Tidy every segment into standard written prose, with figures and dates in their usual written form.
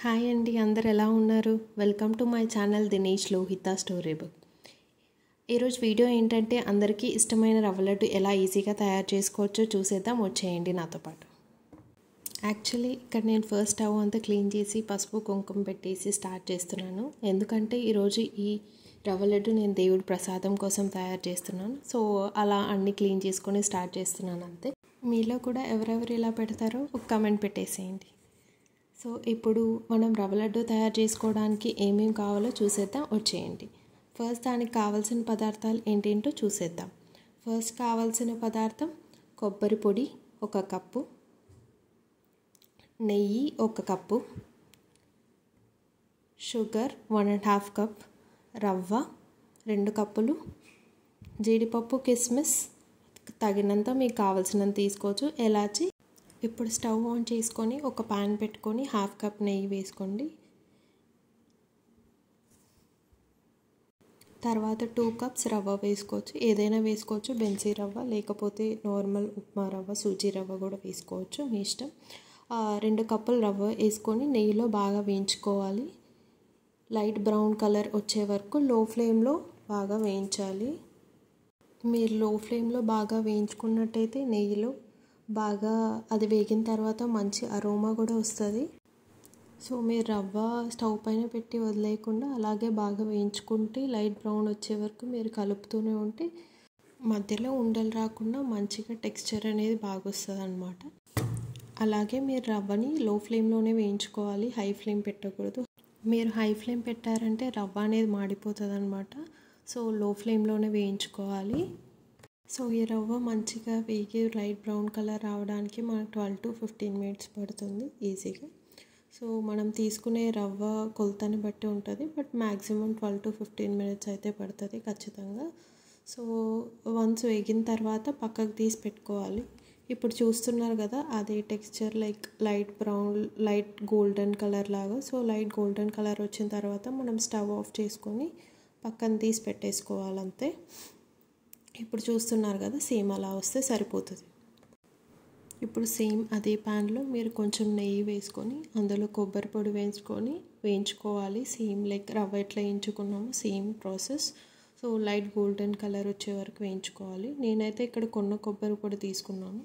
Hi అండి, అందరు ఎలా ఉన్నారు? Welcome to my channel Dinesh Lohitha story book. ఈరోజు వీడియో ఏంటంటే అందరికీ ఇష్టమైన రవ్వ లడ్డు ఎలా ఈజీగా తయారు చేసుకోవచ్చో చూసేద్దాం. వచ్చేయండి నాతో పాటు. యాక్చువల్లీ ఇక్కడ నేను ఫస్ట్ స్టవ్ అంతా క్లీన్ చేసి పసుపు కుంకుమ పెట్టేసి స్టార్ట్ చేస్తున్నాను. ఎందుకంటే ఈరోజు ఈ రవ్వ లడ్డు నేను దేవుడి ప్రసాదం కోసం తయారు చేస్తున్నాను. సో అలా అన్నీ క్లీన్ చేసుకొని స్టార్ట్ చేస్తున్నాను అంతే. మీలో కూడా ఎవరెవరు ఇలా పెడతారో ఒక కమెంట్ పెట్టేసేయండి. సో ఇప్పుడు మనం రవ్వ లడ్డు తయారు చేసుకోవడానికి ఏమేమి కావాలో చూసేద్దాం. వచ్చేయండి. ఫస్ట్ దానికి కావాల్సిన పదార్థాలు ఏంటేంటో చూసేద్దాం. ఫస్ట్ కావాల్సిన పదార్థం కొబ్బరి పొడి 1 కప్పు, నెయ్యి 1 కప్పు, షుగర్ 1½ కప్, రవ్వ 2 కప్పులు, జీడిపప్పు కిస్మిస్ తగినంత మీకు కావాల్సినంత తీసుకోవచ్చు, ఎలాచి. ఇప్పుడు స్టవ్ ఆన్ చేసుకొని ఒక పాన్ పెట్టుకొని 1/2 కప్ నెయ్యి వేసుకోండి. తర్వాత 2 కప్స్ రవ్వ వేసుకోవచ్చు, ఏదైనా వేసుకోవచ్చు, బెన్సీ రవ్వ లేకపోతే నార్మల్ ఉప్మా రవ్వ, సూజీ రవ్వ కూడా వేసుకోవచ్చు, మీ ఇష్టం. 2 కప్పులు రవ్వ వేసుకొని నెయ్యిలో బాగా వేయించుకోవాలి. లైట్ బ్రౌన్ కలర్ వచ్చే వరకు లో ఫ్లేమ్లో బాగా వేయించాలి. మీరు లో ఫ్లేమ్లో బాగా వేయించుకున్నట్టయితే నెయ్యిలో బాగా అది వేగిన తర్వాత మంచి అరోమా కూడా వస్తుంది. సో మీరు రవ్వ స్టవ్ పైన పెట్టి వదిలేయకుండా అలాగే బాగా వేయించుకుంటే లైట్ బ్రౌన్ వచ్చే వరకు మీరు కలుపుతూనే ఉంటే మధ్యలో ఉండలు రాకుండా మంచిగా టెక్స్చర్ అనేది బాగా వస్తుంది అన్నమాట. అలాగే మీరు రవ్వని లో ఫ్లేమ్లోనే వేయించుకోవాలి, హై ఫ్లేమ్ పెట్టకూడదు. మీరు హై ఫ్లేమ్ పెట్టారంటే రవ్వ అనేది మాడిపోతుంది అన్నమాట. సో లో ఫ్లేమ్లోనే వేయించుకోవాలి. సో ఈ రవ్వ మంచిగా వేగి లైట్ బ్రౌన్ కలర్ రావడానికి మనకు 12 to 15 minutes పడుతుంది ఈజీగా. సో మనం తీసుకునే రవ్వ కొలతని బట్టి ఉంటుంది, బట్ మ్యాక్సిమం 12 to 15 minutes అయితే పడుతుంది ఖచ్చితంగా. సో వన్స్ వేగిన తర్వాత పక్కకు తీసి పెట్టుకోవాలి. ఇప్పుడు చూస్తున్నారు కదా, అదే texture like light brown, light golden colour లాగా. సో లైట్ గోల్డెన్ కలర్ వచ్చిన తర్వాత మనం స్టవ్ ఆఫ్ చేసుకొని పక్కన తీసి పెట్టేసుకోవాలంతే. ఇప్పుడు చూస్తున్నారు కదా, సేమ్ అలా వస్తే సరిపోతుంది. ఇప్పుడు సేమ్ అదే ప్యాన్లో మీరు కొంచెం నెయ్యి వేసుకొని అందులో కొబ్బరి పొడి వేయించుకోవాలి. సేమ్ లైక్ రవ్వ ఎట్లా వేయించుకున్నామో same process. So light golden colour వచ్చే వరకు వేయించుకోవాలి. నేనైతే ఇక్కడ కొబ్బరి పొడి తీసుకున్నాను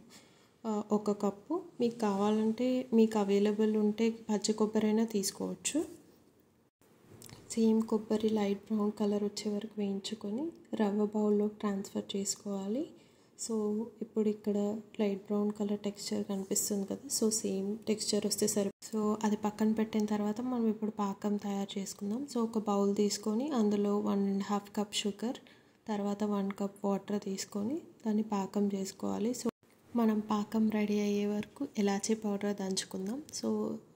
1 కప్పు. మీకు కావాలంటే మీకు అవైలబుల్ ఉంటే పచ్చి కొబ్బరి అయినా తీసుకోవచ్చు. సేమ్ కొబ్బరి లైట్ బ్రౌన్ కలర్ వచ్చే వరకు వేయించుకొని రవ్వ బౌల్లోకి ట్రాన్స్ఫర్ చేసుకోవాలి. సో ఇప్పుడు ఇక్కడ లైట్ బ్రౌన్ కలర్ టెక్స్చర్ కనిపిస్తుంది కదా, సో సేమ్ టెక్స్చర్ వస్తే సరి. సో అది పక్కన పెట్టిన తర్వాత మనం ఇప్పుడు పాకం తయారు చేసుకుందాం. సో ఒక బౌల్ తీసుకొని అందులో 1½ కప్ షుగర్, తర్వాత 1 కప్ వాటర్ తీసుకొని దాన్ని పాకం చేసుకోవాలి. సో మనం పాకం రెడీ అయ్యే వరకు ఎలాచీ పౌడర్ దంచుకుందాం. సో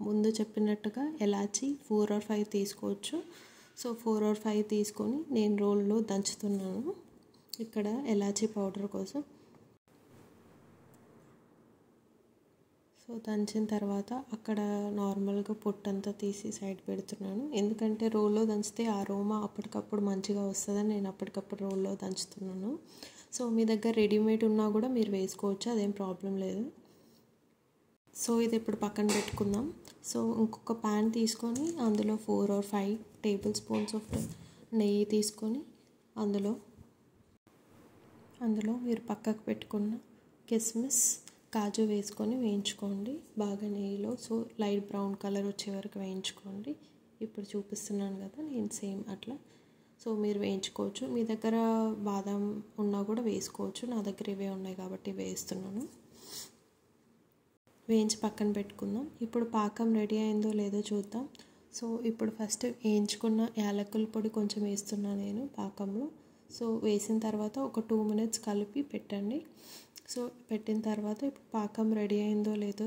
ముందు చెప్పినట్టుగా ఎలాచీ 4 or 5 తీసుకోవచ్చు. సో 4 or 5 తీసుకొని నేను రోల్లో దంచుతున్నాను ఇక్కడ ఎలాచీ పౌడర్ కోసం. సో దంచిన తర్వాత అక్కడ నార్మల్గా పొట్టంతా తీసి సైడ్ పెడుతున్నాను, ఎందుకంటే రోల్లో దంచితే ఆ అరోమా అప్పటికప్పుడు మంచిగా వస్తుందని నేను అప్పటికప్పుడు రోల్లో దంచుతున్నాను. సో మీ దగ్గర రెడీమేడ్ ఉన్నా కూడా మీరు వేసుకోవచ్చు, అదేం ప్రాబ్లం లేదు. సో ఇది ఇప్పుడు పక్కన పెట్టుకుందాం. సో ఇంకొక ప్యాన్ తీసుకొని అందులో 4 or 5 tablespoons ఆఫ్ నెయ్యి తీసుకొని అందులో మీరు పక్కకు పెట్టుకున్న కిస్మిస్, కాజు వేసుకొని వేయించుకోండి బాగా నెయ్యిలో. సో లైట్ బ్రౌన్ కలర్ వచ్చే వరకు వేయించుకోండి. ఇప్పుడు చూపిస్తున్నాను కదా నేను సేమ్ అట్లా. సో మీరు వేయించుకోవచ్చు, మీ దగ్గర బాదం ఉన్నా కూడా వేసుకోవచ్చు. నా దగ్గర ఇవే ఉన్నాయి కాబట్టి వేస్తున్నాను. వేయించి పక్కన పెట్టుకుందాం. ఇప్పుడు పాకం రెడీ అయిందో లేదో చూద్దాం. సో ఇప్పుడు ఫస్ట్ వేయించుకున్న యాలకుల పొడి కొంచెం వేస్తున్నాను నేను పాకంలో. సో వేసిన తర్వాత ఒక 2 minutes కలిపి పెట్టండి. సో పెట్టిన తర్వాత ఇప్పుడు పాకం రెడీ అయిందో లేదో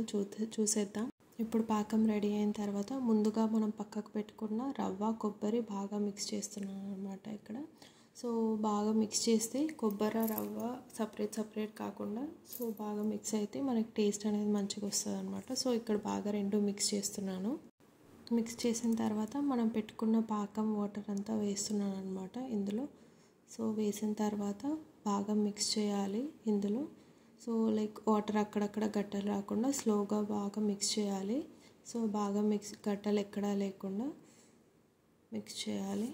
చూసేద్దాం. ఇప్పుడు పాకం రెడీ అయిన తర్వాత ముందుగా మనం పక్కకు పెట్టుకున్న రవ్వ కొబ్బరి బాగా మిక్స్ చేస్తున్నాను అన్నమాట ఇక్కడ. సో బాగా మిక్స్ చేస్తే కొబ్బరి రవ్వ సపరేట్ కాకుండా సో బాగా మిక్స్ అయితే మనకి టేస్ట్ అనేది మంచిగా వస్తుంది అన్నమాట. సో ఇక్కడ బాగా 2 మిక్స్ చేస్తున్నాను. మిక్స్ చేసిన తర్వాత మనం పెట్టుకున్న పాకం వాటర్ అంతా వేస్తున్నాను అన్నమాట ఇందులో. సో వేసిన తర్వాత బాగా మిక్స్ చేయాలి ఇందులో. సో లైక్ వాటర్ అక్కడక్కడ గడ్డలు రాకుండా స్లోగా బాగా మిక్స్ చేయాలి. సో బాగా మిక్స్, గడ్డలు ఎక్కడా లేకుండా మిక్స్ చేయాలి.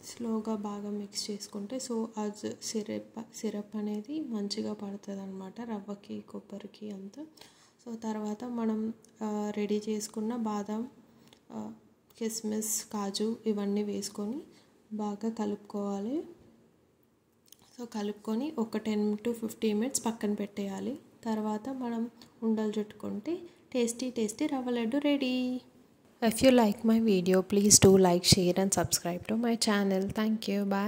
స్లోగా బాగా మిక్స్ చేసుకుంటే సో ఆ సిరప్ అనేది మంచిగా పడుతుంది అన్నమాట రవ్వకి కొబ్బరికి అంతా. సో తర్వాత మనం రెడీ చేసుకున్న బాదం, కిస్మిస్, కాజు ఇవన్నీ వేసుకొని బాగా కలుపుకోవాలి. సో కలుపుకొని ఒక 10 to 15 minutes పక్కన పెట్టేయాలి. తర్వాత మనం ఉండలు చుట్టుకుంటే టేస్టీ రవ్వ laddu ready. If you like my video, please do like, share and subscribe to my channel. Thank you. Bye.